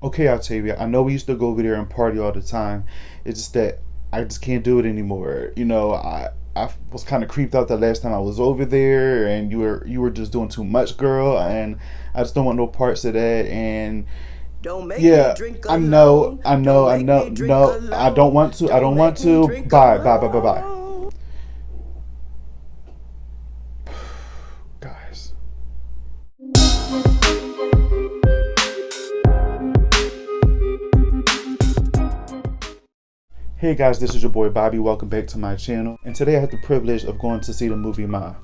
Okay, Octavia, I know we used to go over there and party all the time. It's just that I just can't do it anymore. I was kind of creeped out the last time I was over there, and you were just doing too much, girl, and I just don't want no parts of that. And Don't make me yeah, drink I know, alone. I know, Don't I make know. me drink No, I don't alone. want to. I Don't don't want make me to. drink Bye, bye, bye, bye, bye. alone. Guys. Hey guys, this is your boy Bobby. Welcome back to my channel. And today I had the privilege of going to see the movie Ma.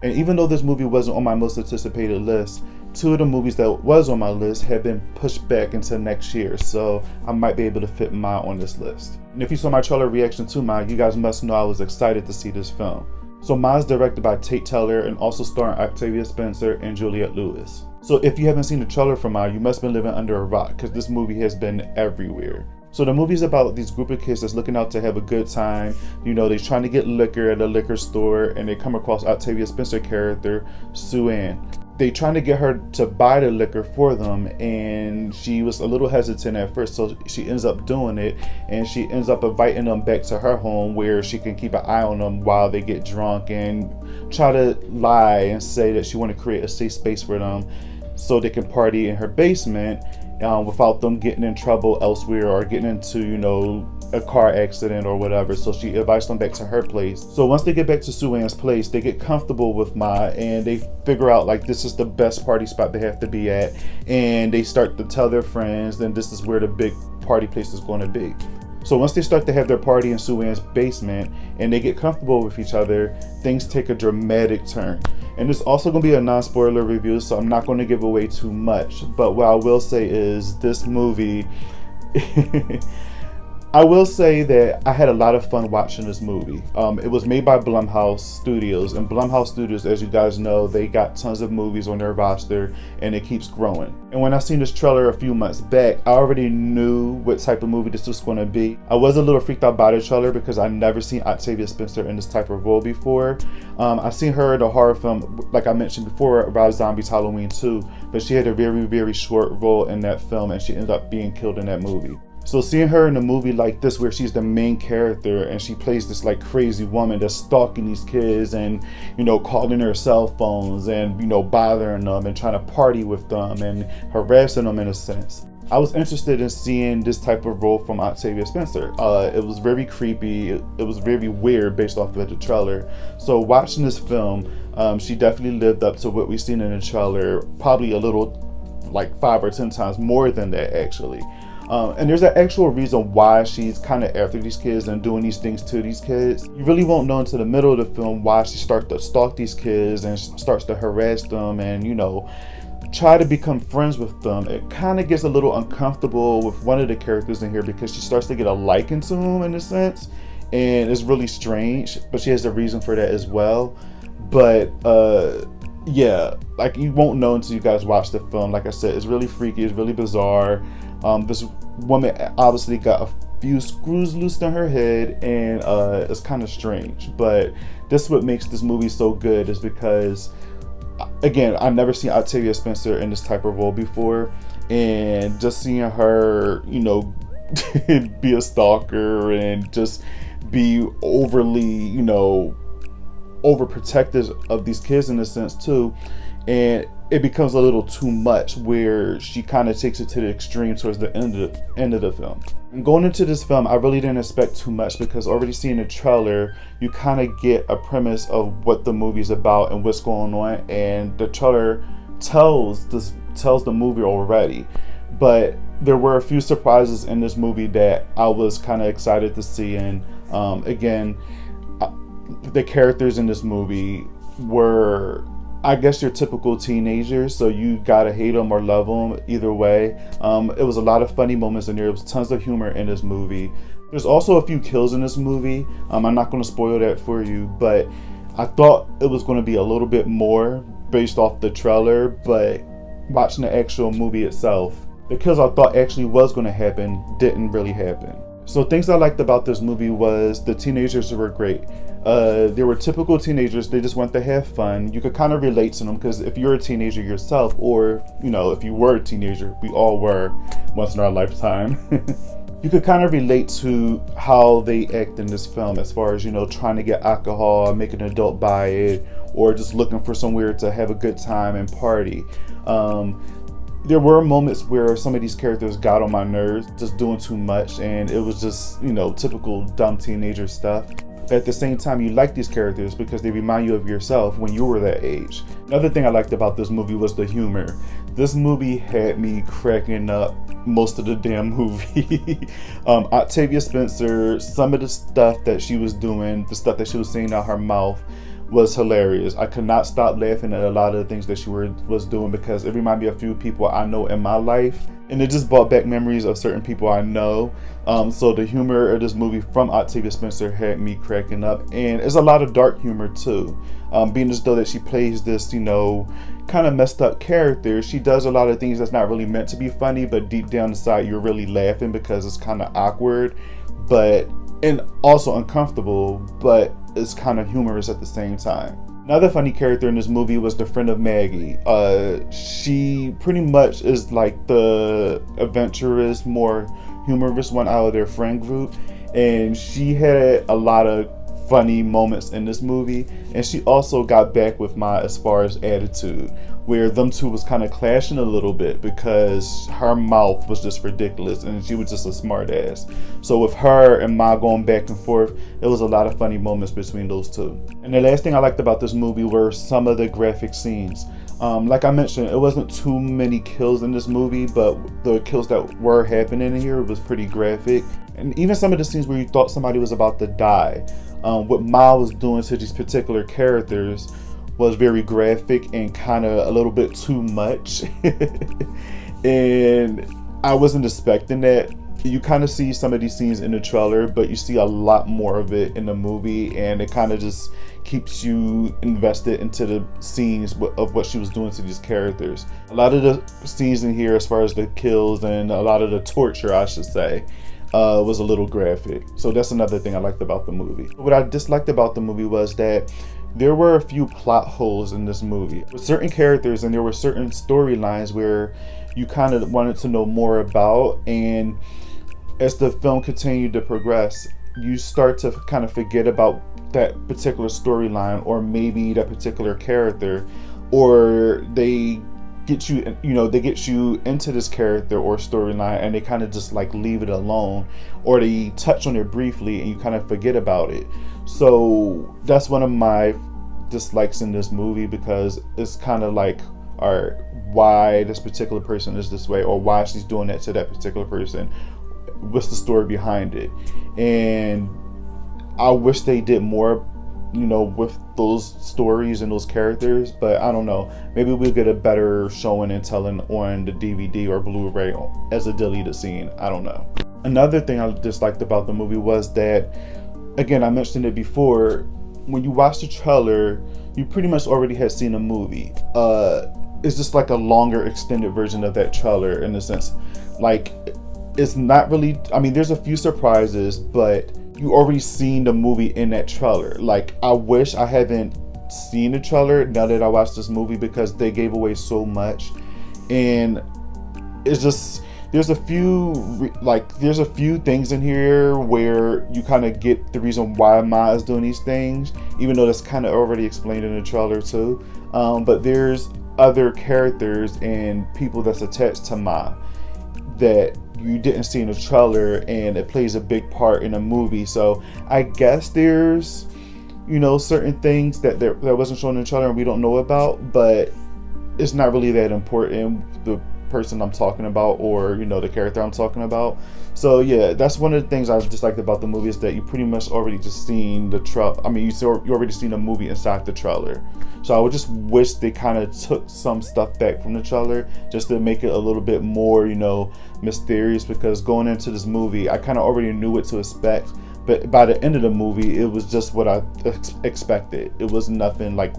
And even though this movie wasn't on my most anticipated list, two of the movies that was on my list have been pushed back into next year, so I might be able to fit Ma on this list. And if you saw my trailer reaction to Ma, you guys must know I was excited to see this film. So Ma is directed by Tate Taylor and also starring Octavia Spencer and Juliette Lewis. So if you haven't seen the trailer for Ma, you must have been living under a rock because this movie has been everywhere. So the movie's about these group of kids that's looking out to have a good time. You know, they're trying to get liquor at a liquor store and they come across Octavia Spencer character, Sue Ann. They trying to get her to buy the liquor for them, and she was a little hesitant at first, so she ends up doing it, and she ends up inviting them back to her home where she can keep an eye on them while they get drunk and try to lie and say that she want to create a safe space for them so they can party in her basement without them getting in trouble elsewhere or getting into, a car accident or whatever. So she invites them back to her place. So once they get back to Sue Ann's place, they get comfortable with Ma and they figure out like this is the best party spot they have to be at, and they start to tell their friends then this is where the big party place is going to be. So once they start to have their party in Sue Ann's basement and they get comfortable with each other, things take a dramatic turn. And it's also going to be a non-spoiler review, so I'm not going to give away too much. But what I will say is this movie, I will say that I had a lot of fun watching this movie. It was made by Blumhouse Studios, and Blumhouse Studios, as you guys know, they got tons of movies on their roster, and it keeps growing. And when I seen this trailer a few months back, I already knew what type of movie this was going to be. I was a little freaked out by the trailer because I've never seen Octavia Spencer in this type of role before. I've seen her in a horror film, like I mentioned before, Rob Zombie's Halloween 2, but she had a very, very short role in that film, and she ended up being killed in that movie. So seeing her in a movie like this where she's the main character and she plays this like crazy woman that's stalking these kids and, calling their cell phones and, bothering them and trying to party with them and harassing them in a sense. I was interested in seeing this type of role from Octavia Spencer. It was very creepy. It was very weird based off of the trailer. So watching this film, she definitely lived up to what we've seen in the trailer, probably a little like 5 or 10 times more than that actually. And there's an actual reason why she's kind of after these kids and doing these things to these kids. You really won't know until the middle of the film why she starts to stalk these kids and starts to harass them and, try to become friends with them. It kind of gets a little uncomfortable with one of the characters in here because she starts to get a liking to him in a sense. And it's really strange, but she has a reason for that as well. But, yeah, like you won't know until you guys watch the film. Like I said, it's really freaky, it's really bizarre. This woman obviously got a few screws loose in her head, and it's kind of strange. But this is what makes this movie so good, is because, again, I've never seen Octavia Spencer in this type of role before, and just seeing her, be a stalker and just be overly, overprotective of these kids in a sense too, and it becomes a little too much where she kind of takes it to the extreme towards the end of the film. And going into this film, I really didn't expect too much because already seeing the trailer, you kind of get a premise of what the movie's about and what's going on, and the trailer tells the movie already. But there were a few surprises in this movie that I was kind of excited to see, and again, the characters in this movie were, I guess, your typical teenagers, so you gotta hate them or love them either way. It was a lot of funny moments in there. There was tons of humor in this movie. There's also a few kills in this movie. I'm not going to spoil that for you, but I thought it was going to be a little bit more based off the trailer, but watching the actual movie itself, the kills I thought actually was going to happen didn't really happen. So things I liked about this movie was the teenagers were great. They were typical teenagers. They just went to have fun. You could kind of relate to them because if you're a teenager yourself, or if you were a teenager, we all were once in our lifetime. You could kind of relate to how they act in this film as far as, trying to get alcohol, make an adult buy it, or just looking for somewhere to have a good time and party. There were moments where some of these characters got on my nerves, just doing too much, and it was just, typical dumb teenager stuff. But at the same time, you like these characters because they remind you of yourself when you were that age. Another thing I liked about this movie was the humor. This movie had me cracking up most of the damn movie. Octavia Spencer, some of the stuff that she was doing, the stuff that she was saying out her mouth, was hilarious. I could not stop laughing at a lot of the things that she was doing because it reminded me of a few people I know in my life, and it just brought back memories of certain people I know. So the humor of this movie from Octavia Spencer had me cracking up, and there's a lot of dark humor too. Being as though that she plays this, kind of messed up character, she does a lot of things that's not really meant to be funny, but deep down inside you're really laughing because it's kind of awkward, and also uncomfortable, but it's kind of humorous at the same time. Another funny character in this movie was the friend of Maggie. She pretty much is like the adventurous, more humorous one out of their friend group, and she had a lot of funny moments in this movie, and she also got back with Ma as far as attitude, where them two was kind of clashing a little bit because her mouth was just ridiculous and she was just a smart ass. So with her and Ma going back and forth, it was a lot of funny moments between those two. And the last thing I liked about this movie were some of the graphic scenes. Like I mentioned, it wasn't too many kills in this movie, but the kills that were happening in here was pretty graphic. And even some of the scenes where you thought somebody was about to die, what Ma was doing to these particular characters was very graphic and kind of a little bit too much. And I wasn't expecting that. You kind of see some of these scenes in the trailer, but you see a lot more of it in the movie, and it kind of just keeps you invested into the scenes of what she was doing to these characters. A lot of the scenes in here, as far as the kills and a lot of the torture, I should say, was a little graphic. So that's another thing I liked about the movie. What I disliked about the movie was that there were a few plot holes in this movie with certain characters, and there were certain storylines where you kind of wanted to know more about, and as the film continued to progress, you start to kind of forget about that particular storyline, or maybe that particular character, or they get you into this character or storyline and they kind of just like leave it alone, or they touch on it briefly and you kind of forget about it. So that's one of my dislikes in this movie, because it's kind of like, all right, why this particular person is this way, or why she's doing that to that particular person, what's the story behind it. And I wish they did more, with those stories and those characters, but I don't know, maybe we'll get a better showing and telling on the DVD or Blu-ray as a deleted scene. I don't know. Another thing I disliked about the movie was that, again, I mentioned it before, when you watch the trailer, you pretty much already had seen a movie. It's just like a longer extended version of that trailer, in a sense. Like, it's not really, there's a few surprises, but you already seen the movie in that trailer. Like, I wish I haven't seen the trailer now that I watched this movie, because they gave away so much. And it's just, there's a few things in here where you kind of get the reason why Ma is doing these things, even though that's kind of already explained in the trailer too. But there's other characters and people that's attached to Ma that you didn't see in the trailer, and it plays a big part in a movie. So I guess there's, certain things that wasn't shown in the trailer and we don't know about, but it's not really that important, the person I'm talking about, or the character I'm talking about. So yeah, that's one of the things I disliked about the movie, is that you pretty much already just seen the trailer. You already seen a movie inside the trailer. So I would just wish they kind of took some stuff back from the trailer just to make it a little bit more, mysterious, because going into this movie, I kind of already knew what to expect. But by the end of the movie, it was just what I expected. It was nothing like,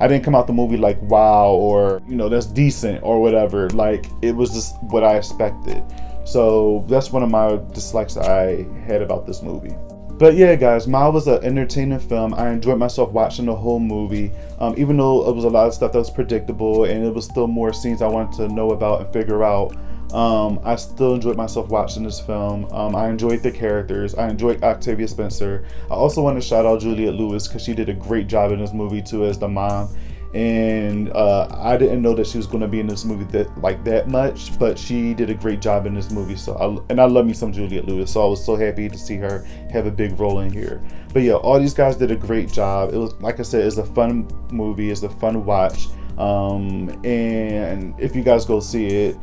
I didn't come out the movie like, wow, or, that's decent or whatever. Like, it was just what I expected. So that's one of my dislikes I had about this movie. But yeah, guys, Ma was an entertaining film. I enjoyed myself watching the whole movie, even though it was a lot of stuff that was predictable and it was still more scenes I wanted to know about and figure out. I still enjoyed myself watching this film. I enjoyed the characters. I enjoyed Octavia Spencer. I also want to shout out Juliette Lewis because she did a great job in this movie too as the mom. And I didn't know that she was going to be in this movie that much, but she did a great job in this movie. So I love me some Juliette Lewis, so I was so happy to see her have a big role in here. But yeah, all these guys did a great job. It was, like I said, it's a fun movie. It's a fun watch. And if you guys go see it,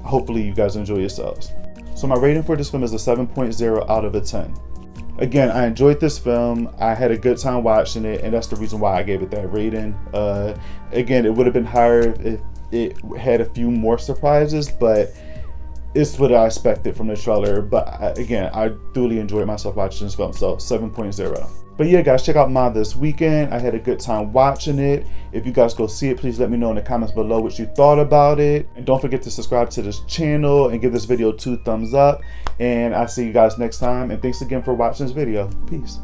hopefully you guys enjoy yourselves. So my rating for this film is a 7.0 out of a 10. Again, I enjoyed this film. I had a good time watching it, and that's the reason why I gave it that rating. Again, it would have been higher if it had a few more surprises, but it's what I expected from the trailer. But again, I thoroughly enjoyed myself watching this film, so 7.0. But yeah, guys, check out Ma this weekend. I had a good time watching it. If you guys go see it, please let me know in the comments below what you thought about it. And don't forget to subscribe to this channel and give this video 2 thumbs up. And I'll see you guys next time. And thanks again for watching this video. Peace.